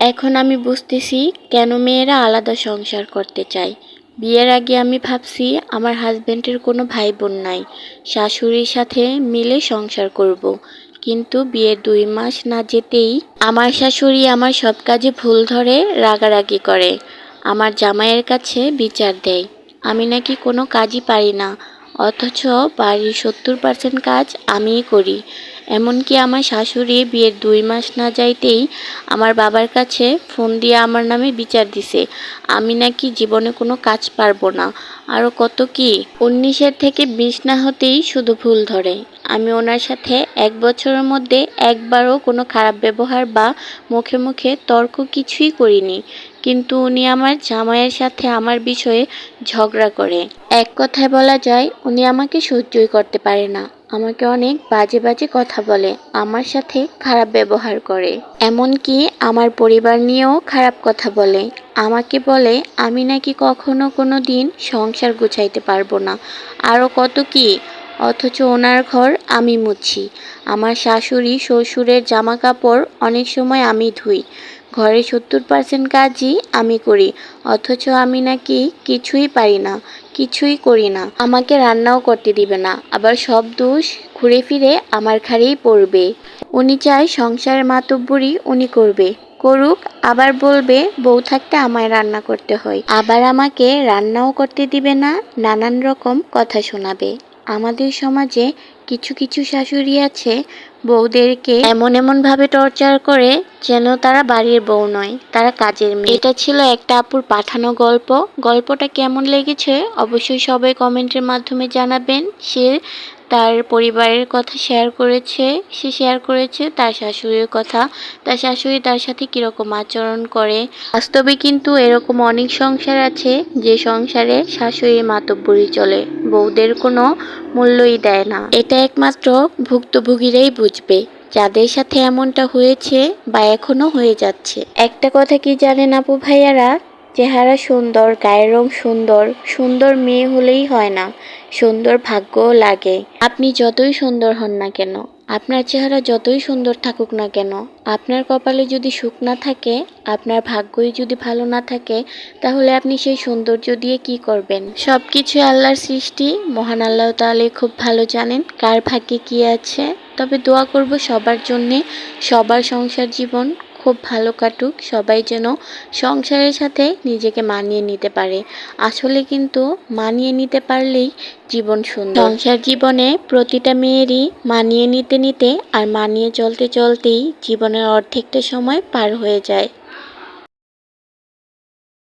এখন আমি বুঝতেছি কেন মেয়েরা আলাদা সংসার করতে চায়। বিয়ের আগে আমি ভাবছি আমার হাজবেন্ডের কোনো ভাই বোন নাই, শাশুড়ির সাথে মিলে সংসার করব। কিন্তু বিয়ের 2 মাস না যেতেই আমার শাশুড়ি আমার সব কাজে ভুল ধরে রাগারাগি করে। আমার জামাইয়ের কাছে বিচার দেয় আমি নাকি কোনো কাজই পারি না, অথচ বাড়ির 70% কাজ আমিই করি। এমনকি আমার শাশুড়ি বিয়ের 2 মাস না যাইতেই আমার বাবার কাছে ফোন দিয়ে আমার নামে বিচার দিছে আমি নাকি জীবনে কোনো কাজ পারবো না। আরও কত কি, 19-এর থেকে 20 না হতেই শুধু ভুল ধরে। আমি ওনার সাথে 1 বছরের মধ্যে একবারও কোনো খারাপ ব্যবহার বা মুখে মুখে তর্ক কিছুই করিনি, কিন্তু উনি আমার জামাইয়ের সাথে আমার বিষয়ে ঝগড়া করে। এক কথায় বলা যায় উনি আমাকে সহ্যই করতে পারে না। আমাকে অনেক বাজে বাজে কথা বলে, আমার সাথে খারাপ ব্যবহার করে, এমনকি আমার পরিবার নিয়েও খারাপ কথা বলে। আমাকে বলে আমি নাকি কখনো কোনো দিন সংসার গুছাইতে পারবো না, আরও কত কি। অথচ ওনার ঘর আমি মুছি, আমার শাশুড়ি শ্বশুরের জামা কাপড় অনেক সময় আমি ধুই, ঘরে 70% কাজই আমি করি, অথচ আমি নাকি কিছুই পারি না, কিছুই করি না। আমাকে রান্নাও করতে দিবে না, আবার সব দোষ ঘুরে ফিরে আমার ঘাড়েই পড়বে। উনি চায় সংসারের মাতব্বরি উনি করবে, করুক, আবার বলবে বউ থাকতে আমায় রান্না করতে হয়, আবার আমাকে রান্নাও করতে দিবে না, নানান রকম কথা শোনাবে। আমাদের সমাজে কিছু কিছু শাশুড়ি আছে বউদেরকে এমন এমন ভাবে টর্চার করে যেন তারা বাড়ির বউ নয়, তারা কাজের মেয়ে। এটা ছিল একটা আপুর পাঠানো গল্প। গল্পটা কেমন লেগেছে অবশ্যই সবাই কমেন্টের মাধ্যমে জানাবেন। সে তার পরিবারের কথা শেয়ার করেছে, সে শেয়ার করেছে তার শাশুড়ির কথা, তার শাশুড়ি তার সাথে কীরকম আচরণ করে। বাস্তবে কিন্তু এরকম অনেক সংসার আছে যে সংসারে শাশুড়ির মাতব্বরি চলে, বউদের কোনো মূল্যই দেয় না। এটা একমাত্র ভুক্তভোগীরাই বুঝবে যাদের সাথে এমনটা হয়েছে বা এখনো হয়ে যাচ্ছে। একটা কথা কি জানেন আপু ভাইয়ারা, চেহারা সুন্দর, গায়ের রং সুন্দর, সুন্দর মেয়ে হলেই হয় না, সুন্দর ভাগ্যও লাগে। আপনি যতই সুন্দর হন না কেন, আপনার চেহারা যতই সুন্দর থাকুক না কেন, আপনার কপালে যদি সুখ না থাকে, আপনার ভাগ্যই যদি ভালো না থাকে, তাহলে আপনি সেই সৌন্দর্য দিয়ে কি করবেন? সব কিছু আল্লাহর সৃষ্টি, মহান আল্লাহ তাআলাই খুব ভালো জানেন কার ভাগ্যে কি আছে। তবে দোয়া করব সবার জন্যে, সবার সংসার জীবন খুব ভালো কাটুক, সবাই যেন সংসারের সাথে নিজেকে মানিয়ে নিতে পারে। আসলে কিন্তু মানিয়ে নিতে পারলেই জীবন সুন্দর। সংসার জীবনে প্রতিটা মেয়েরই মানিয়ে নিতে নিতে আর মানিয়ে চলতে চলতেই জীবনের অর্ধেকটা সময় পার হয়ে যায়।